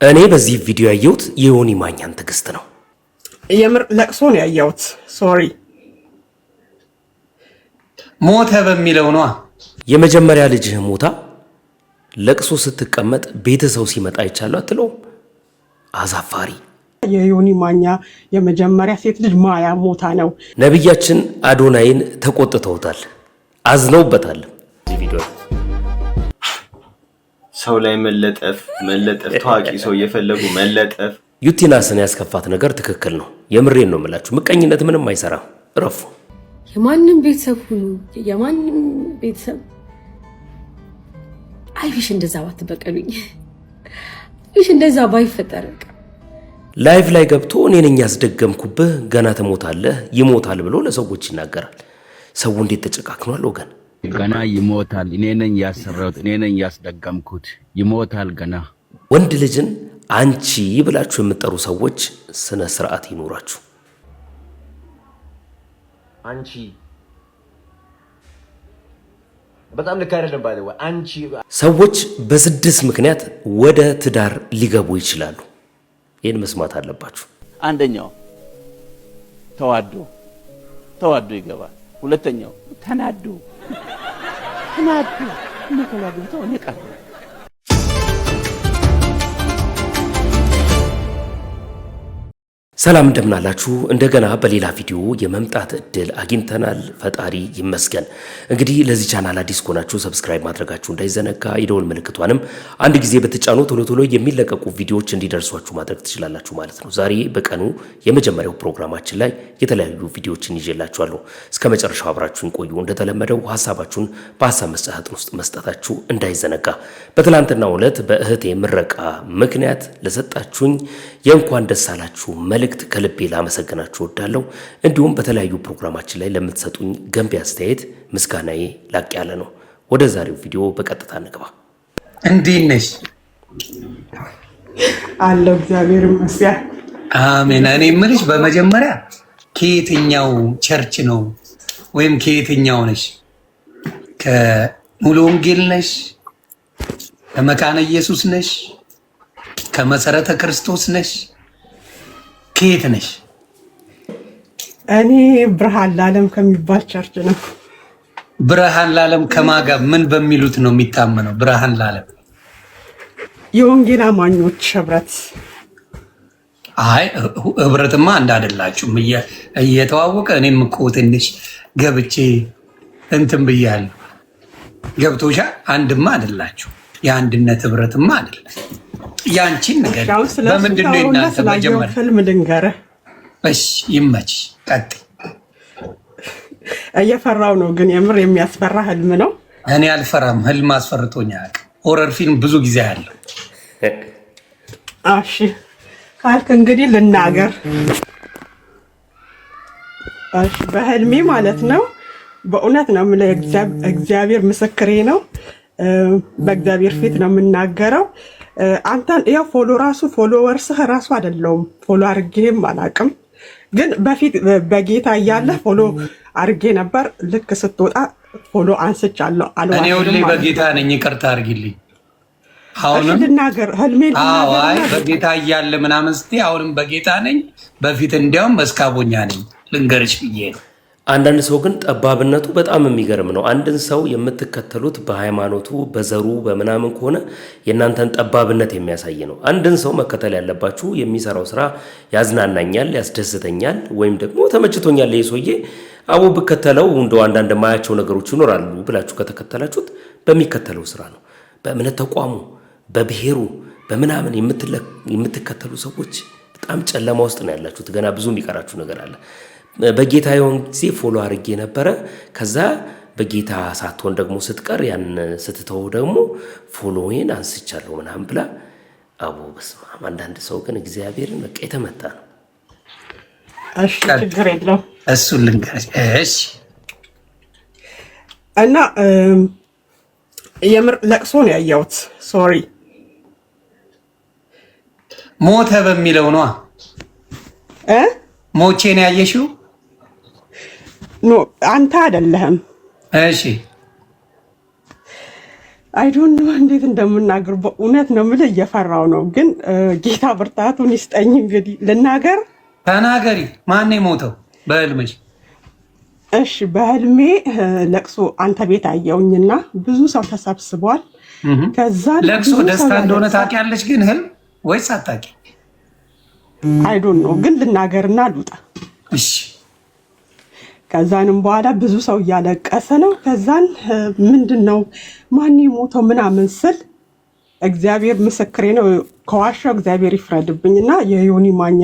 እኔ በዚህ ቪዲዮ ያየሁት የዮኒ ማኛን ትዕግስት ነው። የምር ለቅሶ ነው ያየሁት። ሶሪ ሞተ በሚለው ነው። የመጀመሪያ ልጅህ ሞታ ለቅሶ ስትቀመጥ ቤተሰው ሲመጣ ይቻላል አትለው? አዛፋሪ። የዮኒ ማኛ የመጀመሪያ ሴት ልጅ ማያ ሞታ ነው። ነብያችን አዶናይን ተቆጥተውታል፣ አዝነውበታል። እዚህ ቪዲዮ ሰው ላይ መለጠፍ ታዋቂ ሰው እየፈለጉ መለጠፍ። ዩቲናስን ያስከፋት ነገር ትክክል ነው። የምሬን ነው የምላችሁ። ምቀኝነት ምንም አይሰራም። እረፉ። የማንም ቤተሰብ ሁሉ የማንም ቤተሰብ አይሽ እንደዛ ባትበቀሉኝ፣ አይሽ እንደዛ ባይፈጠር። ላይቭ ላይ ገብቶ እኔ ነኝ ያስደገምኩብህ ገና ትሞታለህ ይሞታል ብሎ ለሰዎች ይናገራል። ሰው እንዴት ተጨካክኗል ወገን። ገና ይሞታል፣ እኔ ነኝ ያሰራሁት፣ እኔ ነኝ ያስደገምኩት፣ ይሞታል ገና። ወንድ ልጅን አንቺ ብላችሁ የምትጠሩ ሰዎች ስነ ስርዓት ይኖራችሁ። አንቺ በጣም ልክ አይደለም። ባይዘው አንቺ ሰዎች በስድስት ምክንያት ወደ ትዳር ሊገቡ ይችላሉ። ይህን መስማት አለባችሁ። አንደኛው ተዋዶ ይገባል። ሁለተኛው ተናዶ መከላግብተው እኔ ቀረ። ሰላም እንደምናላችሁ። እንደገና በሌላ ቪዲዮ የመምጣት እድል አግኝተናል። ፈጣሪ ይመስገን። እንግዲህ ለዚህ ቻናል አዲስ ከሆናችሁ ሰብስክራይብ ማድረጋችሁ እንዳይዘነጋ፣ የደወል ምልክቷንም አንድ ጊዜ ብትጫኑ ቶሎ የሚለቀቁ ቪዲዮዎች እንዲደርሷችሁ ማድረግ ትችላላችሁ ማለት ነው። ዛሬ በቀኑ የመጀመሪያው ፕሮግራማችን ላይ የተለያዩ ቪዲዮዎችን ይዤላችኋለሁ። እስከ መጨረሻው አብራችሁን ቆዩ። እንደተለመደው ሐሳባችሁን በሐሳብ መስጫ ሳጥን ውስጥ መስጠታችሁ እንዳይዘነጋ። በትላንትናው ዕለት በእህቴ ምረቃ ምክንያት ለሰጣችሁኝ የእንኳን ደስ አላችሁ መልእክት ከልቤ ላመሰግናችሁ እወዳለሁ። እንዲሁም በተለያዩ ፕሮግራማችን ላይ ለምትሰጡኝ ገንቢ አስተያየት ምስጋናዬ ላቅ ያለ ነው። ወደ ዛሬው ቪዲዮ በቀጥታ እንግባ። እንዴት ነሽ? አለው እግዚአብሔር ይመስገን። አሜን። እኔ የምልሽ በመጀመሪያ ከየትኛው ቸርች ነው ወይም ከየትኛው ነሽ? ከሙሉ ወንጌል ነሽ? ከመካነ ኢየሱስ ነሽ? ከመሰረተ ክርስቶስ ነሽ? ከየት ነሽ? እኔ ብርሃን ለዓለም ከሚባል ቸርች ነው። ብርሃን ለዓለም ከማጋ ምን በሚሉት ነው የሚታመነው? ብርሃን ለዓለም የወንጌል አማኞች ህብረት። አይ ህብረትማ እንዳደላችሁም እየተዋወቀ እኔም እኮ ትንሽ ገብቼ እንትን ብያለሁ። ገብቶሻ? አንድማ አይደላችሁ። የአንድነት ህብረትማ አይደለም። ያንቺን ነገር በምንድን ነው እናንተ መጀመሪያ ህልም ልንገርህ? እሺ ይመችሽ፣ ቀጥይ። እየፈራው ነው ግን የምር የሚያስፈራ ህልም ነው። እኔ አልፈራም። ህልም አስፈርቶኝ አያውቅም። ሆረር ፊልም ብዙ ጊዜ አለው። እሺ ካልክ እንግዲህ ልናገር። እሺ በህልሜ ማለት ነው። በእውነት ነው የምልህ፣ እግዚአብሔር ምስክሬ ነው። በእግዚአብሔር ፊት ነው የምናገረው። አንተን ያው ፎሎወርስህ ራሱ አይደለሁም፣ ፎሎ አርጌህም አላውቅም። ግን በፊት በጌታ እያለ ፎሎ አርጌ ነበር። ልክ ስትወጣ ፎሎ አንስቻለሁ። እኔ ሁሌ በጌታ ነኝ፣ ይቅርታ አርጊልኝ። አሁንም ልናገር ህልሜ አይ በጌታ እያለ ምናምን ስትይ አሁንም በጌታ ነኝ። በፊት እንዲያውም መስካቦኛ ነኝ ልንገርሽ ብዬ ነው። አንዳንድ ሰው ግን ጠባብነቱ በጣም የሚገርም ነው። አንድን ሰው የምትከተሉት በሃይማኖቱ በዘሩ በምናምን ከሆነ የእናንተን ጠባብነት የሚያሳይ ነው። አንድን ሰው መከተል ያለባችሁ የሚሰራው ስራ ያዝናናኛል፣ ያስደስተኛል ወይም ደግሞ ተመችቶኛል ይሄ ሰውዬ አቡ ብከተለው እንደው አንዳንድ ማያቸው ነገሮች ይኖራሉ ብላችሁ ከተከተላችሁት በሚከተለው ስራ ነው። በእምነት ተቋሙ በብሔሩ በምናምን የምትከተሉ ሰዎች በጣም ጨለማ ውስጥ ነው ያላችሁት። ገና ብዙ የሚቀራችሁ ነገር አለ። በጌታ የሆን ጊዜ ፎሎ አድርጌ ነበረ። ከዛ በጌታ ሳትሆን ደግሞ ስትቀር ያን ስትተው ደግሞ ፎሎዌን አንስቻለሁ ምናምን ብላ አቦ በስመ አብ። አንዳንድ ሰው ግን እግዚአብሔርን በቃ የተመታ ነው። እሺ ችግር የለውም። እሱን ልንገርሽ። እሺ እና የምር ለቅሶ ነው ያየሁት። ሶሪ ሞተ በሚለው ነው። ሞቼ ነው ያየሽው? ኖ አንተ አይደለህም። እሺ አይ ዶንት ኖ እንዴት እንደምናገር በእውነት ነው የምልህ፣ እየፈራው ነው። ግን ጌታ ብርታቱን ይስጠኝ። እንግዲህ ልናገር። ተናገሪ። ማን የሞተው በህልምሽ? እሺ በህልሜ ለቅሶ አንተ ቤት አየውኝና ብዙ ሰው ተሰብስቧል። ከዛ ለቅሶ ደስታ እንደሆነ ታውቂያለሽ ግን ህልም ወይስ አታውቂ? አይ ዶንት ኖ ግን ልናገርና ልውጣ። እሺ ከዛንም በኋላ ብዙ ሰው እያለቀሰ ነው። ከዛን ምንድነው ማን የሞተው ምናምን ስል እግዚአብሔር ምስክሬ ነው፣ ከዋሻው እግዚአብሔር ይፍረድብኝና የዮኒ ማኛ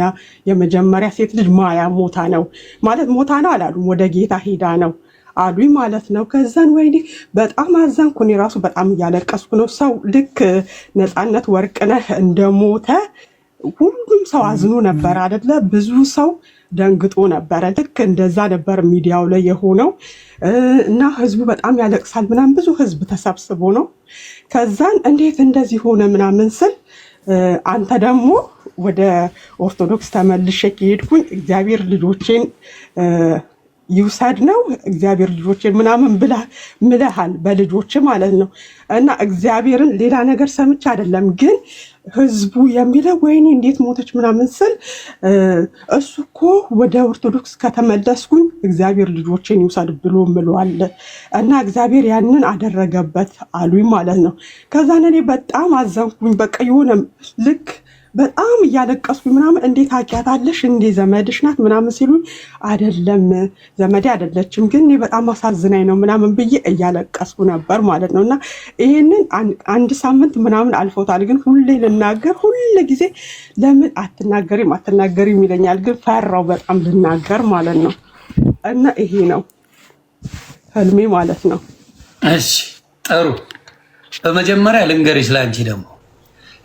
የመጀመሪያ ሴት ልጅ ማያ ሞታ ነው ማለት ሞታ ነው አላሉም፣ ወደ ጌታ ሄዳ ነው አሉኝ ማለት ነው። ከዛን ወይኔ በጣም አዘንኩ። እኔ ራሱ በጣም እያለቀስኩ ነው። ሰው ልክ ነፃነት ወርቅነህ እንደሞተ ሁሉም ሰው አዝኖ ነበር አይደለ? ብዙ ሰው ደንግጦ ነበረ። ልክ እንደዛ ነበር ሚዲያው ላይ የሆነው እና ህዝቡ በጣም ያለቅሳል ምናምን፣ ብዙ ህዝብ ተሰብስቦ ነው። ከዛን እንዴት እንደዚህ ሆነ ምናምን ስል አንተ ደግሞ ወደ ኦርቶዶክስ ተመልሼ ከሄድኩኝ እግዚአብሔር ልጆቼን ይውሰድ ነው እግዚአብሔር ልጆቼን ምናምን ምለሃል በልጆች ማለት ነው። እና እግዚአብሔርን ሌላ ነገር ሰምቼ አይደለም ግን ህዝቡ የሚለው ወይኔ እንዴት ሞተች ምናምን ስል እሱ እኮ ወደ ኦርቶዶክስ ከተመለስኩኝ እግዚአብሔር ልጆቼን ይውሰድ ብሎ ምሏል እና እግዚአብሔር ያንን አደረገበት አሉኝ ማለት ነው። ከዛን እኔ በጣም አዘንኩኝ። በቃ የሆነ ልክ በጣም እያለቀስኩኝ ምናምን እንዴት አውቂያታለሽ እንዴ ዘመድሽ ናት ምናምን ሲሉኝ አይደለም ዘመዴ አይደለችም ግን እኔ በጣም አሳዝናኝ ነው ምናምን ብዬ እያለቀስኩ ነበር ማለት ነው። እና ይሄንን አንድ ሳምንት ምናምን አልፎታል። ግን ሁሌ ልናገር ሁሌ ጊዜ ለምን አትናገሪም ይለኛል። ግን ፈራው በጣም ልናገር ማለት ነው። እና ይሄ ነው ህልሜ ማለት ነው። እሺ ጥሩ። በመጀመሪያ ልንገርሽ ለአንቺ ደግሞ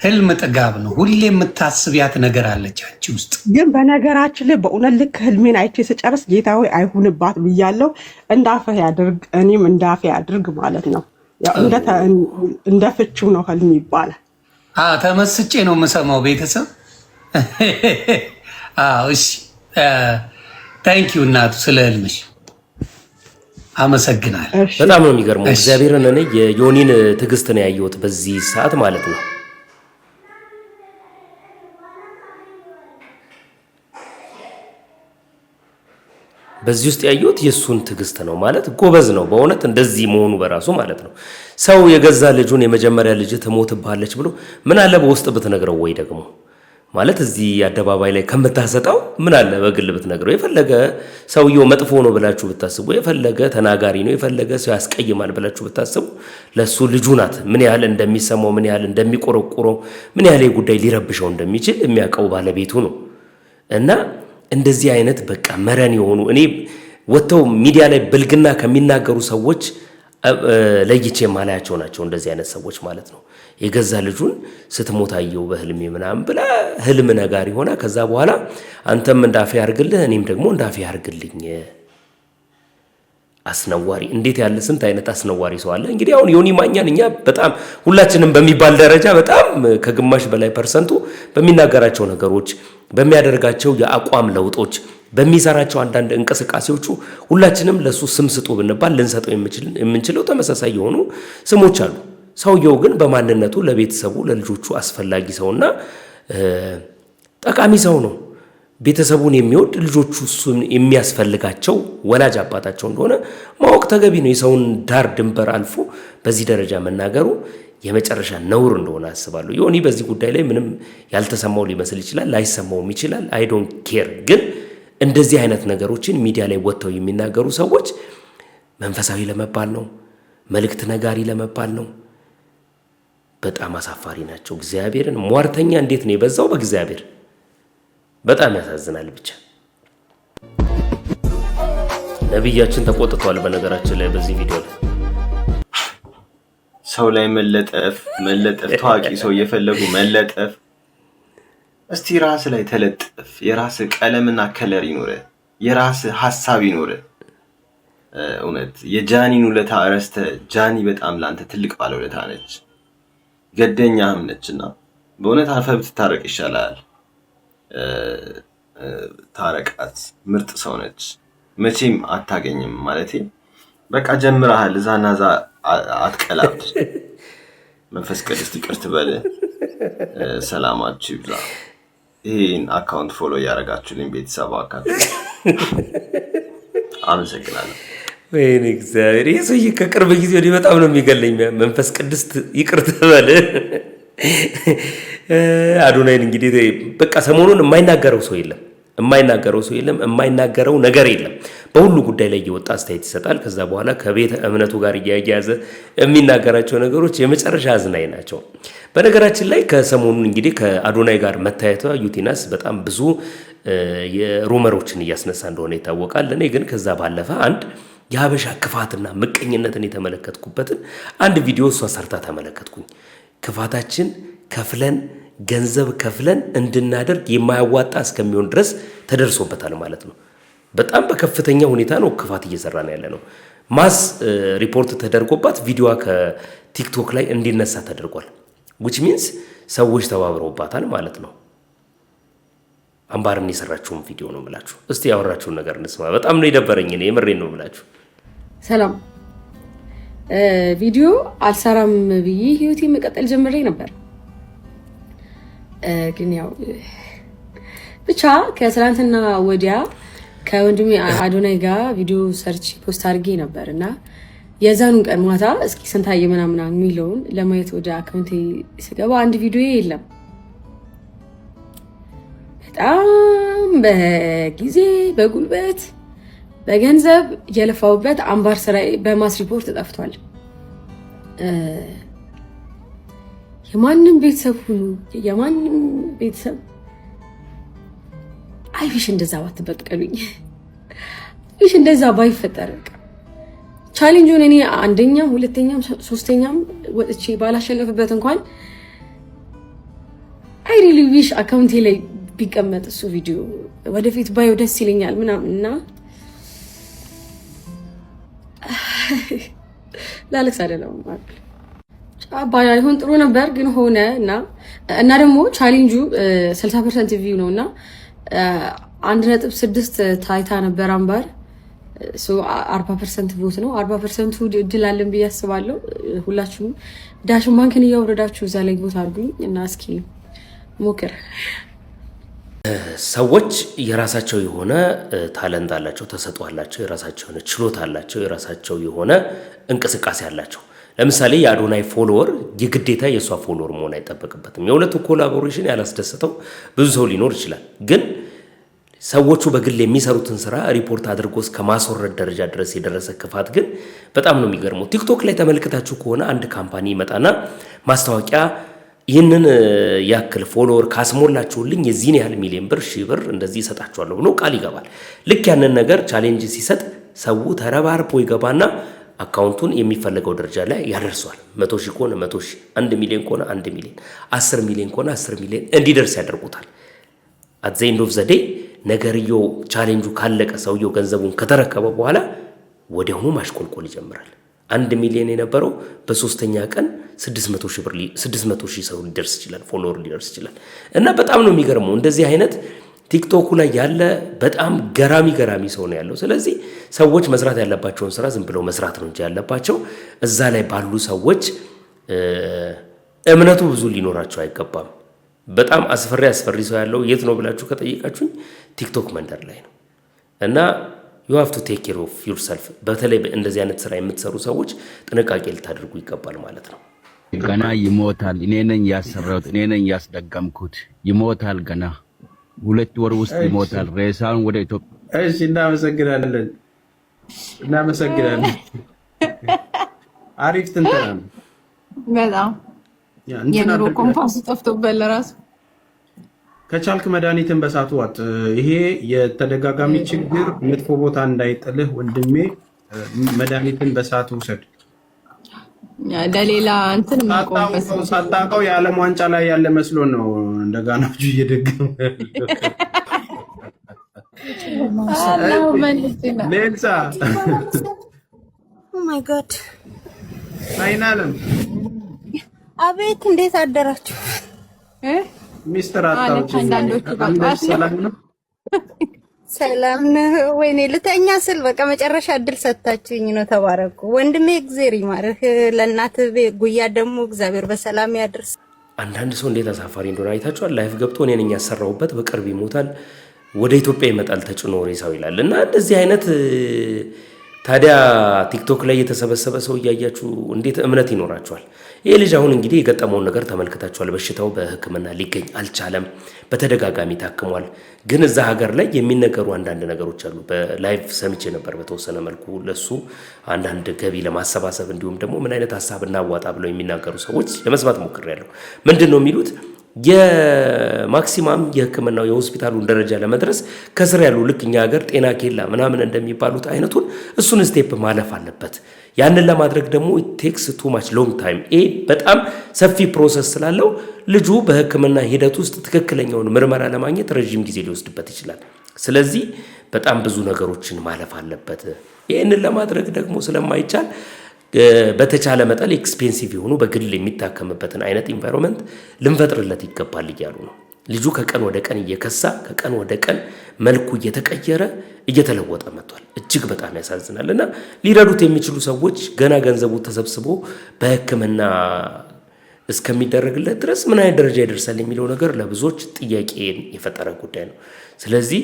ህልም ጥጋብ ነው። ሁሌ የምታስቢያት ነገር አለች አንቺ ውስጥ። ግን በነገራችን ላይ በእውነት ልክ ህልሜን አይቼ ስጨርስ ጌታ ሆይ አይሁንባት ብያለሁ። እንዳፈህ ያድርግ እኔም እንዳፈ ያድርግ ማለት ነው። ያው እንደ ፍቺው ነው ህልም ይባላል። ተመስጬ ነው የምሰማው ቤተሰብ። እሺ ታንኪዩ እናቱ ስለ ህልምሽ አመሰግናለሁ። በጣም ነው የሚገርመው። እግዚአብሔርን እኔ የዮኒን ትዕግስት ነው ያየሁት በዚህ ሰዓት ማለት ነው። በዚህ ውስጥ ያየሁት የሱን ትዕግስት ነው ማለት ጎበዝ ነው በእውነት እንደዚህ መሆኑ በራሱ ማለት ነው። ሰው የገዛ ልጁን የመጀመሪያ ልጅ ትሞትብሃለች ብሎ ምን አለ በውስጥ ብትነግረው፣ ወይ ደግሞ ማለት እዚህ አደባባይ ላይ ከምታሰጣው ምን አለ በግል ብትነግረው። የፈለገ ሰውየው መጥፎ ነው ብላችሁ ብታስቡ፣ የፈለገ ተናጋሪ ነው፣ የፈለገ ሰው ያስቀይማል ብላችሁ ብታስቡ፣ ለሱ ልጁ ናት። ምን ያህል እንደሚሰማው፣ ምን ያህል እንደሚቆረቆረው፣ ምን ያህል ጉዳይ ሊረብሸው እንደሚችል የሚያውቀው ባለቤቱ ነው። እና እንደዚህ አይነት በቃ መረን የሆኑ እኔ ወጥተው ሚዲያ ላይ ብልግና ከሚናገሩ ሰዎች ለይቼ ማላያቸው ናቸው እንደዚህ አይነት ሰዎች ማለት ነው። የገዛ ልጁን ስትሞታየው በህልሜ ምናምን ብላ ህልም ነጋሪ ሆና ከዛ በኋላ አንተም እንዳፌ ያርግልህ እኔም ደግሞ እንዳፌ ያርግልኝ። አስነዋሪ! እንዴት ያለ ስንት አይነት አስነዋሪ ሰው አለ። እንግዲህ አሁን ዮኒ ማኛን እኛ በጣም ሁላችንም በሚባል ደረጃ በጣም ከግማሽ በላይ ፐርሰንቱ በሚናገራቸው ነገሮች፣ በሚያደርጋቸው የአቋም ለውጦች፣ በሚሰራቸው አንዳንድ እንቅስቃሴዎቹ ሁላችንም ለሱ ስም ስጡ ብንባል ልንሰጠው የምንችለው ተመሳሳይ የሆኑ ስሞች አሉ። ሰውየው ግን በማንነቱ ለቤተሰቡ ለልጆቹ አስፈላጊ ሰውና ጠቃሚ ሰው ነው። ቤተሰቡን የሚወድ ልጆቹ እሱን የሚያስፈልጋቸው ወላጅ አባታቸው እንደሆነ ማወቅ ተገቢ ነው። የሰውን ዳር ድንበር አልፎ በዚህ ደረጃ መናገሩ የመጨረሻ ነውር እንደሆነ አስባለሁ። ዮኒ በዚህ ጉዳይ ላይ ምንም ያልተሰማው ሊመስል ይችላል፣ ላይሰማውም ይችላል። አይ ዶንት ኬር። ግን እንደዚህ አይነት ነገሮችን ሚዲያ ላይ ወጥተው የሚናገሩ ሰዎች መንፈሳዊ ለመባል ነው፣ መልእክት ነጋሪ ለመባል ነው። በጣም አሳፋሪ ናቸው። እግዚአብሔርን ሟርተኛ እንዴት ነው የበዛው በእግዚአብሔር! በጣም ያሳዝናል። ብቻ ነብያችን ተቆጥቷል። በነገራችን ላይ በዚህ ቪዲዮ ላይ ሰው ላይ መለጠፍ ታዋቂ ሰው እየፈለጉ መለጠፍ። እስቲ ራስ ላይ ተለጥፍ። የራስ ቀለምና ከለር ይኖረ፣ የራስ ሐሳብ ይኖረ። እውነት የጃኒን ውለታ ረስተ። ጃኒ በጣም ላንተ ትልቅ ባለውለታ ነች፣ ገደኛህም ነችና በእውነት አርፈህ ብትታረቅ ይሻላል። ታረቃት። ምርጥ ሰው ነች። መቼም አታገኝም ማለቴ በቃ ጀምረሃል። እዛና እዛ አትቀላብድ። መንፈስ ቅዱስ ይቅር ትበል። ሰላማችሁ ይብዛ። ይህን አካውንት ፎሎ እያደረጋችሁልኝ ቤተሰብ አካል አመሰግናለሁ። ወይኔ እግዚአብሔር፣ ይህ ሰውዬ ከቅርብ ጊዜ ወዲህ በጣም ነው የሚገለኝ። መንፈስ ቅዱስ ይቅር ትበል። አዶናይን እንግዲህ በቃ ሰሞኑን የማይናገረው ሰው የለም፣ የማይናገረው ነገር የለም። በሁሉ ጉዳይ ላይ እየወጣ አስተያየት ይሰጣል። ከዛ በኋላ ከቤተ እምነቱ ጋር እያያያዘ የሚናገራቸው ነገሮች የመጨረሻ አዝናኝ ናቸው። በነገራችን ላይ ከሰሞኑን እንግዲህ ከአዶናይ ጋር መታየቷ ዩቲናስ በጣም ብዙ የሩመሮችን እያስነሳ እንደሆነ ይታወቃል። እኔ ግን ከዛ ባለፈ አንድ የሀበሻ ክፋትና ምቀኝነትን የተመለከትኩበትን አንድ ቪዲዮ እሷ ሰርታ ተመለከትኩኝ። ክፋታችን ከፍለን ገንዘብ ከፍለን እንድናደርግ የማያዋጣ እስከሚሆን ድረስ ተደርሶበታል ማለት ነው። በጣም በከፍተኛ ሁኔታ ነው ክፋት እየሰራን ያለ ነው። ማስ ሪፖርት ተደርጎባት ቪዲዮዋ ከቲክቶክ ላይ እንዲነሳ ተደርጓል። which means ሰዎች ተባብረውባታል ማለት ነው። አምባርን የሰራችውን ቪዲዮ ነው የምላችሁ። እስቲ ያወራችሁን ነገር እንስማ። በጣም ነው የደበረኝ። እኔ የምሬን ነው የምላችሁ። ሰላም ቪዲዮ አልሰራም ብዬ ህይወቴ መቀጠል ጀምሬ ነበር። ግን ያው ብቻ ከትላንትና ወዲያ ከወንድሜ አዶናይ ጋር ቪዲዮ ሰርች ፖስት አድርጌ ነበር እና የዛኑን ቀን ማታ እስኪ ስንታየ ምናምን የሚለውን ለማየት ወደ አካውንቴ ስገባ አንድ ቪዲዮ የለም። በጣም በጊዜ በጉልበት በገንዘብ የለፋውበት አምባር ስራዬ በማስ ሪፖርት ጠፍቷል። የማንም ቤተሰብ ሁሉ የማንም ቤተሰብ አይሽ እንደዛ ባትበቀሉኝ፣ አይሽ እንደዛ ባይፈጠር። ቻሌንጁን እኔ አንደኛም ሁለተኛም ሶስተኛም ወጥቼ ባላሸነፍበት እንኳን አይ ሪሊ ዊሽ አካውንቴ ላይ ቢቀመጥ እሱ ቪዲዮ ወደፊት ባዮ ደስ ይለኛል ምናምን እና ላለቅስ አይደለም ማለት ጫባያ ይሁን ጥሩ ነበር ግን ሆነ እና ደግሞ ቻሌንጁ 60% ቪው ነውና 1.6 ታይታ ነበር አምባር ሶ 40% ቮት ነው። 40% እድል አለን ብዬ አስባለሁ። ሁላችሁም ዳሽን ባንክን እያወረዳችሁ እዛ ላይ ቮት አድርጉኝ እና እስኪ ሞክር። ሰዎች የራሳቸው የሆነ ታለንት አላቸው፣ ተሰጥኦ አላቸው፣ የራሳቸው የሆነ ችሎታ አላቸው፣ የራሳቸው የሆነ እንቅስቃሴ አላቸው። ለምሳሌ የአዶናይ ፎሎወር የግዴታ የሷ ፎሎወር መሆን አይጠበቅበትም። የሁለቱ ኮላቦሬሽን ያላስደሰተው ብዙ ሰው ሊኖር ይችላል። ግን ሰዎቹ በግል የሚሰሩትን ስራ ሪፖርት አድርጎ እስከ ማስወረድ ደረጃ ድረስ የደረሰ ክፋት ግን በጣም ነው የሚገርመው። ቲክቶክ ላይ ተመልክታችሁ ከሆነ አንድ ካምፓኒ ይመጣና ማስታወቂያ ይህንን ያክል ፎሎወር ካስሞላችሁልኝ የዚህን ያህል ሚሊዮን ብር ሺህ ብር እንደዚህ ይሰጣችኋለሁ ብሎ ቃል ይገባል። ልክ ያንን ነገር ቻሌንጅ ሲሰጥ ሰው ተረባርቦ ይገባና አካውንቱን የሚፈልገው ደረጃ ላይ ያደርሷል። 100 ሺህ ከሆነ 100 ሺህ፣ 1 ሚሊዮን ከሆነ 1 ሚሊዮን፣ 10 ሚሊዮን ከሆነ 10 ሚሊዮን እንዲደርስ ያደርጉታል። አት ዘ ኤንድ ኦፍ ዘ ዴይ ነገርየው ቻሌንጁ ካለቀ ሰውየው ገንዘቡን ከተረከበ በኋላ ወዲያውኑ ማሽቆልቆል ይጀምራል። 1 ሚሊዮን የነበረው በሶስተኛ ቀን 600 ሺህ ሰው ሊደርስ ይችላል፣ ፎሎወር ሊደርስ ይችላል። እና በጣም ነው የሚገርመው። እንደዚህ አይነት ቲክቶኩ ላይ ያለ በጣም ገራሚ ሰው ነው ያለው። ስለዚህ ሰዎች መስራት ያለባቸውን ስራ ዝም ብለው መስራት ነው እንጂ ያለባቸው እዛ ላይ ባሉ ሰዎች እምነቱ ብዙ ሊኖራቸው አይገባም። በጣም አስፈሪ ሰው ያለው የት ነው ብላችሁ ከጠየቃችሁኝ ቲክቶክ መንደር ላይ ነው። እና you have to take care of yourself። በተለይ እንደዚህ አይነት ስራ የምትሰሩ ሰዎች ጥንቃቄ ልታደርጉ ይገባል ማለት ነው። ገና ይሞታል። እኔ ነኝ ያሰራሁት፣ እኔ ነኝ ያስደገምኩት። ይሞታል፣ ገና 2 ወር ውስጥ ይሞታል። ሬሳውን ወደ ኢትዮጵያ። እሺ፣ እናመሰግናለን። አሪፍ ትንተና ነው በጣም የኑሮ ኮምፓስ ጠፍቶበት ለራሱ ከቻልክ መድኃኒትን በሳቱ ዋጥ። ይሄ የተደጋጋሚ ችግር መጥፎ ቦታ እንዳይጥልህ ወንድሜ፣ መድኃኒትን በሳቱ ውሰድ። ለሌላ እንትን ማቆምበት ሳታውቀው የዓለም ዋንጫ ላይ ያለ መስሎ ነው እንደጋናጁ እየደገመ ሌልሳ ኦ ማይ ጋድ አይናለም አቤት፣ እንዴት አደራችሁ? ሚስተር አታውጭ ሰላም ነው? ሰላም ነው። ወይኔ ልተኛ ስል በቃ መጨረሻ እድል ሰጣችሁኝ ነው። ተባረኩ ወንድሜ፣ እግዚአብሔር ይማርህ። ለእናት ጉያ ደግሞ እግዚአብሔር በሰላም ያድርስ። አንዳንድ ሰው እንዴት አሳፋሪ እንደሆነ አይታችኋል። ላይፍ ገብቶ እኔ ነኝ ያሰራሁበት በቅርብ ይሞታል ወደ ኢትዮጵያ ይመጣል ተጭኖ ሬሳው ይላል። እና እንደዚህ አይነት ታዲያ ቲክቶክ ላይ የተሰበሰበ ሰው እያያችሁ እንዴት እምነት ይኖራችኋል? ይሄ ልጅ አሁን እንግዲህ የገጠመውን ነገር ተመልክታችኋል። በሽታው በሕክምና ሊገኝ አልቻለም። በተደጋጋሚ ታክሟል። ግን እዛ ሀገር ላይ የሚነገሩ አንዳንድ ነገሮች አሉ። በላይቭ ሰምቼ ነበር በተወሰነ መልኩ ለሱ አንዳንድ ገቢ ለማሰባሰብ እንዲሁም ደግሞ ምን አይነት ሀሳብ እናዋጣ ብለው የሚናገሩ ሰዎች ለመስማት ሞክሬያለሁ። ምንድን ነው የሚሉት? የማክሲማም የህክምናው የሆስፒታሉን ደረጃ ለመድረስ ከስር ያሉ ልክ እኛ ሀገር ጤና ኬላ ምናምን እንደሚባሉት አይነቱን እሱን ስቴፕ ማለፍ አለበት። ያንን ለማድረግ ደግሞ ቴክስ ቱ ማች ሎንግ ታይም በጣም ሰፊ ፕሮሰስ ስላለው ልጁ በህክምና ሂደት ውስጥ ትክክለኛውን ምርመራ ለማግኘት ረጅም ጊዜ ሊወስድበት ይችላል። ስለዚህ በጣም ብዙ ነገሮችን ማለፍ አለበት። ይህንን ለማድረግ ደግሞ ስለማይቻል በተቻለ መጠን ኤክስፔንሲቭ የሆኑ በግል የሚታከምበትን አይነት ኢንቫይሮንመንት ልንፈጥርለት ይገባል እያሉ ነው። ልጁ ከቀን ወደ ቀን እየከሳ ከቀን ወደ ቀን መልኩ እየተቀየረ እየተለወጠ መጥቷል። እጅግ በጣም ያሳዝናል። እና ሊረዱት የሚችሉ ሰዎች ገና ገንዘቡ ተሰብስቦ በህክምና እስከሚደረግለት ድረስ ምን አይነት ደረጃ ይደርሳል የሚለው ነገር ለብዙዎች ጥያቄ የፈጠረ ጉዳይ ነው። ስለዚህ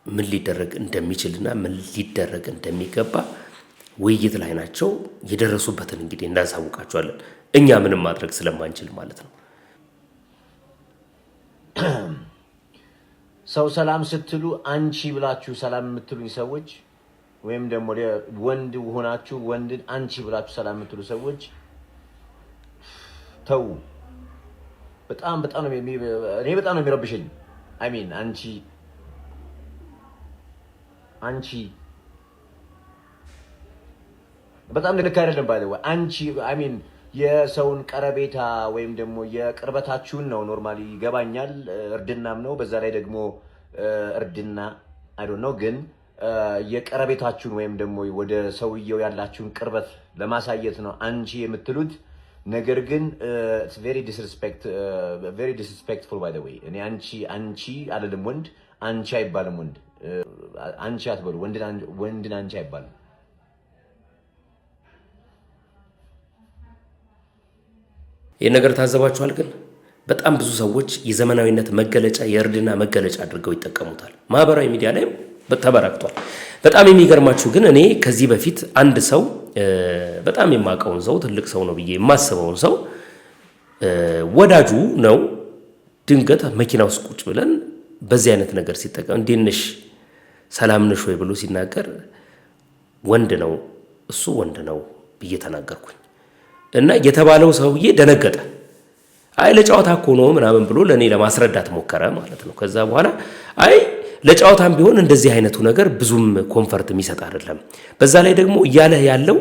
ምን ሊደረግ እንደሚችልና ምን ሊደረግ እንደሚገባ ውይይት ላይ ናቸው። የደረሱበትን እንግዲህ እናሳውቃቸዋለን። እኛ ምንም ማድረግ ስለማንችል ማለት ነው። ሰው ሰላም ስትሉ አንቺ ብላችሁ ሰላም የምትሉኝ ሰዎች ወይም ደግሞ ወንድ ሆናችሁ ወንድን አንቺ ብላችሁ ሰላም የምትሉ ሰዎች ተው። በጣም ነው የሚረብሸኝ። አይ ሚን አንቺ በጣም ልክ አይደለም። ባይ ዘ ወይ አንቺ አይ ሚን የሰውን ቀረቤታ ወይም ደግሞ የቅርበታችሁን ነው ኖርማሊ ይገባኛል። እርድናም ነው። በዛ ላይ ደግሞ እርድና አይ ዶንት ኖ ግን የቀረቤታችሁን ወይም ደግሞ ወደ ሰውየው ያላችሁን ቅርበት ለማሳየት ነው አንቺ የምትሉት። ነገር ግን it's very disrespectful by the way። እኔ አንቺ አይደለም ወንድ አንቺ አይባልም። ወንድ አንቺ አትበሉ። ወንድን አንቺ አይባልም። ይህ ነገር ታዘባችኋል? ግን በጣም ብዙ ሰዎች የዘመናዊነት መገለጫ የእርድና መገለጫ አድርገው ይጠቀሙታል። ማህበራዊ ሚዲያ ላይም ተበራክቷል። በጣም የሚገርማችሁ ግን እኔ ከዚህ በፊት አንድ ሰው በጣም የማውቀውን ሰው ትልቅ ሰው ነው ብዬ የማስበውን ሰው ወዳጁ ነው ድንገት መኪና ውስጥ ቁጭ ብለን በዚህ አይነት ነገር ሲጠቀም እንዴት ነሽ ሰላም ነሽ ወይ ብሎ ሲናገር ወንድ ነው እሱ ወንድ ነው ብዬ ተናገርኩኝ እና የተባለው ሰውዬ ደነገጠ። አይ ለጫወታ እኮ ነው ምናምን ብሎ ለኔ ለማስረዳት ሞከረ ማለት ነው። ከዛ በኋላ አይ ለጫወታም ቢሆን እንደዚህ አይነቱ ነገር ብዙም ኮምፈርት የሚሰጥ አይደለም። በዛ ላይ ደግሞ እያለ ያለው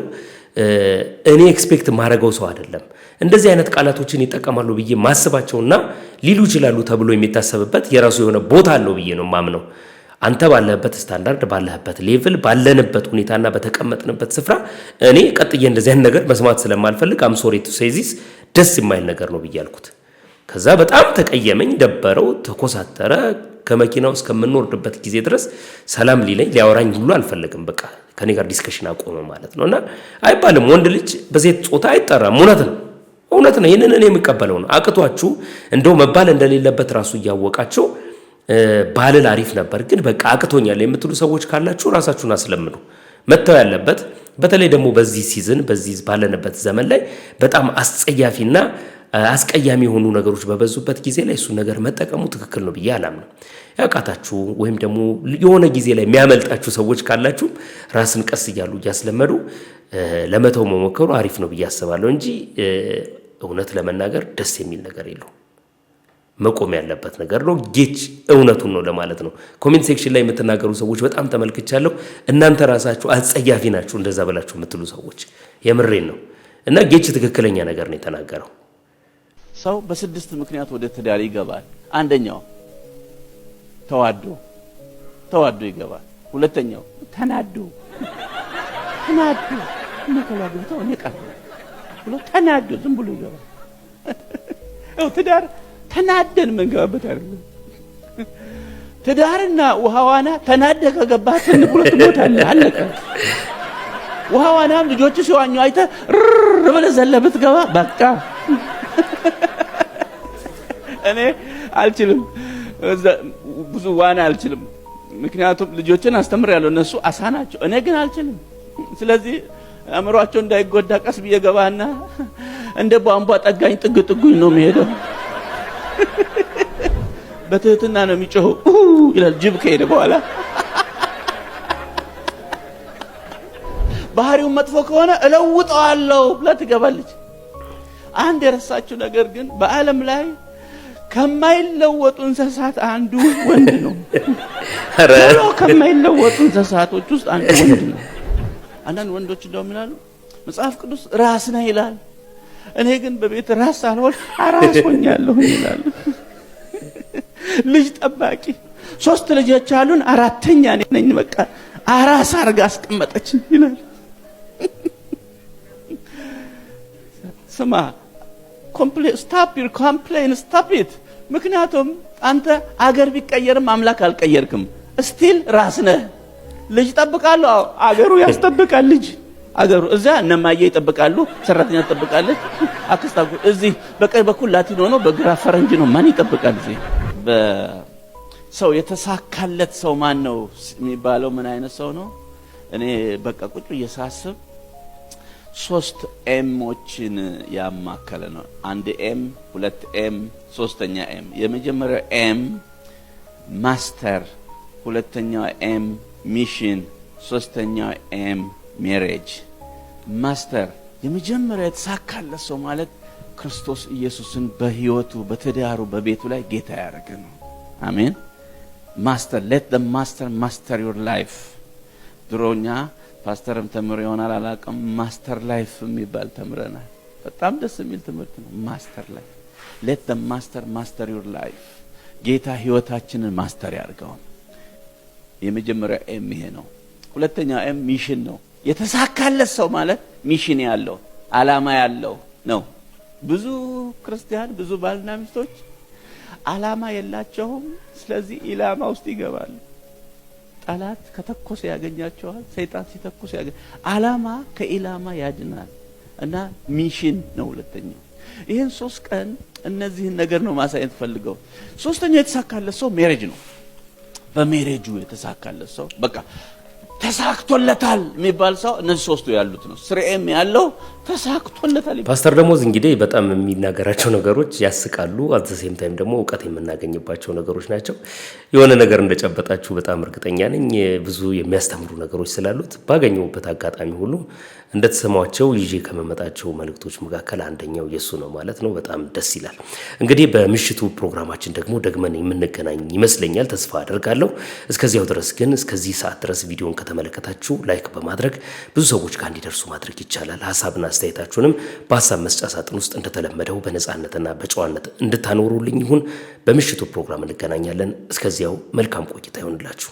እኔ ኤክስፔክት ማድረገው ሰው አይደለም። እንደዚህ አይነት ቃላቶችን ይጠቀማሉ ብዬ ማስባቸውና ሊሉ ይችላሉ ተብሎ የሚታሰብበት የራሱ የሆነ ቦታ አለው ብዬ ነው ማምነው። አንተ ባለህበት ስታንዳርድ ባለህበት ሌቭል ባለንበት ሁኔታና በተቀመጥንበት ስፍራ እኔ ቀጥዬ እንደዚህ አይነት ነገር መስማት ስለማልፈልግ አም ሶሪ ቱ ሴይ ዚስ ደስ የማይል ነገር ነው ብዬ አልኩት። ከዛ በጣም ተቀየመኝ፣ ደበረው፣ ተኮሳተረ። ከመኪናው እስከምንወርድበት ጊዜ ድረስ ሰላም ሊለኝ ሊያወራኝ ሁሉ አልፈለግም። በቃ ከኔ ጋር ዲስከሽን አቆመ ማለት ነውና አይባልም ወንድ ልጅ በሴት ጾታ አይጠራም። እውነት ነው። ይሄንን እኔ የምቀበለው ነው። አቅቷችሁ እንደው መባል እንደሌለበት ራሱ እያወቃችሁ ባልል አሪፍ ነበር ግን በቃ አቅቶኛል የምትሉ ሰዎች ካላችሁ ራሳችሁን አስለምዱ። መተው ያለበት በተለይ ደግሞ በዚህ ሲዝን በዚህ ባለንበት ዘመን ላይ በጣም አስጸያፊና አስቀያሚ የሆኑ ነገሮች በበዙበት ጊዜ ላይ እሱ ነገር መጠቀሙ ትክክል ነው ብዬ አላምንም። ያቃታችሁ ወይም ደግሞ የሆነ ጊዜ ላይ የሚያመልጣችሁ ሰዎች ካላችሁ ራስን ቀስ እያሉ እያስለመዱ ለመተው መሞከሩ አሪፍ ነው ብዬ አስባለሁ እንጂ እውነት ለመናገር ደስ የሚል ነገር የለውም። መቆም ያለበት ነገር ነው። ጌች እውነቱን ነው ለማለት ነው። ኮሜንት ሴክሽን ላይ የምትናገሩ ሰዎች በጣም ተመልክቻለሁ። እናንተ ራሳችሁ አጸያፊ ናችሁ እንደዛ ብላችሁ የምትሉ ሰዎች የምሬን ነው። እና ጌች ትክክለኛ ነገር ነው የተናገረው። ሰው በስድስት ምክንያት ወደ ትዳር ይገባል። አንደኛው ተዋዶ ይገባል። ሁለተኛው ተናዶ መከላግብተው እኔ ቀር ብሎ ተናዶ ዝም ብሎ ይገባል። ትዳር ተናደን መንገባበት አይደለም። ትዳርና ውሃ ዋና ተናደህ ከገባህ ብሎ ትሞታለህ። አለቀ። ውሃ ዋናም ልጆች ሲዋኙ አይተህ ብለህ ዘለህ ብትገባ በቃ። እኔ አልችልም፣ ብዙ ዋና አልችልም። ምክንያቱም ልጆችን አስተምራለሁ፣ እነሱ አሳ ናቸው፣ እኔ ግን አልችልም። ስለዚህ አእምሯቸው እንዳይጎዳ ቀስ ብዬ ገባና እንደ ቧንቧ ጠጋኝ ጥግ ጥጉኝ ነው የሚሄደው። በትህትና ነው የሚጮኸው ይላል ጅብ ከሄደ በኋላ። ባህሪው መጥፎ ከሆነ እለውጠዋለሁ ብላ ትገባለች። አንድ የረሳችው ነገር ግን በዓለም ላይ ከማይለወጡ እንስሳት አንዱ ወንድ ነው። ከማይለወጡ እንስሳቶች ውስጥ አንዱ ወንድ ነው። አንዳንድ ወንዶች እንደው ምን ይላሉ? መጽሐፍ ቅዱስ ራስ ነህ ይላል። እኔ ግን በቤት ራስ ሳልሆን አራስ ሆኛለሁ ይላል። ልጅ ጠባቂ 3 ልጆች አሉን፣ 4ኛ ነኝ፣ በቃ አራስ አርጋ አስቀመጠችኝ ይላል። ስማ ስታፕ ዩር ኮምፕሌን ስታፕ ኢት። ምክንያቱም አንተ አገር ቢቀየርም አምላክ አልቀየርክም። ስቲል ራስ ነህ። ልጅ ጠብቃለሁ፣ አገሩ ያስጠብቃል። ልጅ አገሩ እዛ እነማየ ይጠብቃሉ፣ ሰራተኛ ትጠብቃለች፣ አክስታው እዚህ በቀኝ በኩል ላቲኖ ነው፣ በግራ ፈረንጅ ነው። ማን ይጠብቃል? እዚህ በሰው የተሳካለት ሰው ማን ነው የሚባለው? ምን አይነት ሰው ነው? እኔ በቃ ቁጭ እየሳስብ 3 ኤሞችን ያማከለ ነው። 1 ኤም፣ 2 ኤም፣ 3ኛ ኤም። የመጀመሪያው ኤም ማስተር፣ 2ኛው ኤም ሚሽን፣ 3ኛው ኤም ሜሬጅ። ማስተር የመጀመሪያ የተሳካለት ሰው ማለት ክርስቶስ ኢየሱስን በህይወቱ በትዳሩ በቤቱ ላይ ጌታ ያደረገ ነው። አሜን። ማስተር let the master master your life። ድሮኛ ፓስተርም ተምሮ ይሆናል አላውቅም፣ ማስተር ላይፍ የሚባል ተምረናል። በጣም ደስ የሚል ትምህርት ነው። ማስተር ላይፍ let the master master your life። ጌታ ህይወታችንን ማስተር ያርገው። የመጀመሪያው ኤም ይሄ ነው። ሁለተኛው ኤም ሚሽን ነው። የተሳካለት ሰው ማለት ሚሽን ያለው አላማ ያለው ነው። ብዙ ክርስቲያን ብዙ ባልና ሚስቶች አላማ የላቸውም። ስለዚህ ኢላማ ውስጥ ይገባሉ። ጠላት ከተኮሰ ያገኛቸዋል፣ ሰይጣን ሲተኮስ ያገኝ። አላማ ከኢላማ ያድናል እና ሚሽን ነው ሁለተኛው። ይሄን 3 ቀን እነዚህን ነገር ነው ማሳየት ፈልገው። ሶስተኛው የተሳካለት ሰው ሜሬጅ ነው። በሜሬጁ የተሳካለት ሰው በቃ ተሳክቶለታል የሚባል ሰው እነዚህ 3ቱ ያሉት ነው። 3ኤም ያለው ተሳክቶለታል። ፓስተር ደሞዝ እንግዲህ በጣም የሚናገራቸው ነገሮች ያስቃሉ፣ አት ዘ ሴም ታይም ደግሞ ዕውቀት የምናገኝባቸው ነገሮች ናቸው። የሆነ ነገር እንደጨበጣችሁ በጣም እርግጠኛ ነኝ። ብዙ የሚያስተምሩ ነገሮች ስላሉት ባገኘሁበት አጋጣሚ ሁሉ እንደተሰማቸው ይዤ ከመመጣቸው መልእክቶች መካከል አንደኛው የሱ ነው ማለት ነው። በጣም ደስ ይላል። እንግዲህ በምሽቱ ፕሮግራማችን ደግሞ ደግመን የምንገናኝ ይመስለኛል፣ ተስፋ አደርጋለሁ። እስከዚያው ድረስ ግን እስከዚህ ሰዓት ድረስ ቪዲዮን ከተመለከታችሁ ላይክ በማድረግ ብዙ ሰዎች ጋር እንዲደርሱ ማድረግ ይቻላል። ሐሳብና አስተያየታችሁንም በሐሳብ መስጫ ሳጥን ውስጥ እንደተለመደው በነጻነትና በጨዋነት እንድታኖሩልኝ ይሁን። በምሽቱ ፕሮግራም እንገናኛለን። እስከዚያው መልካም ቆይታ ይሁንላችሁ።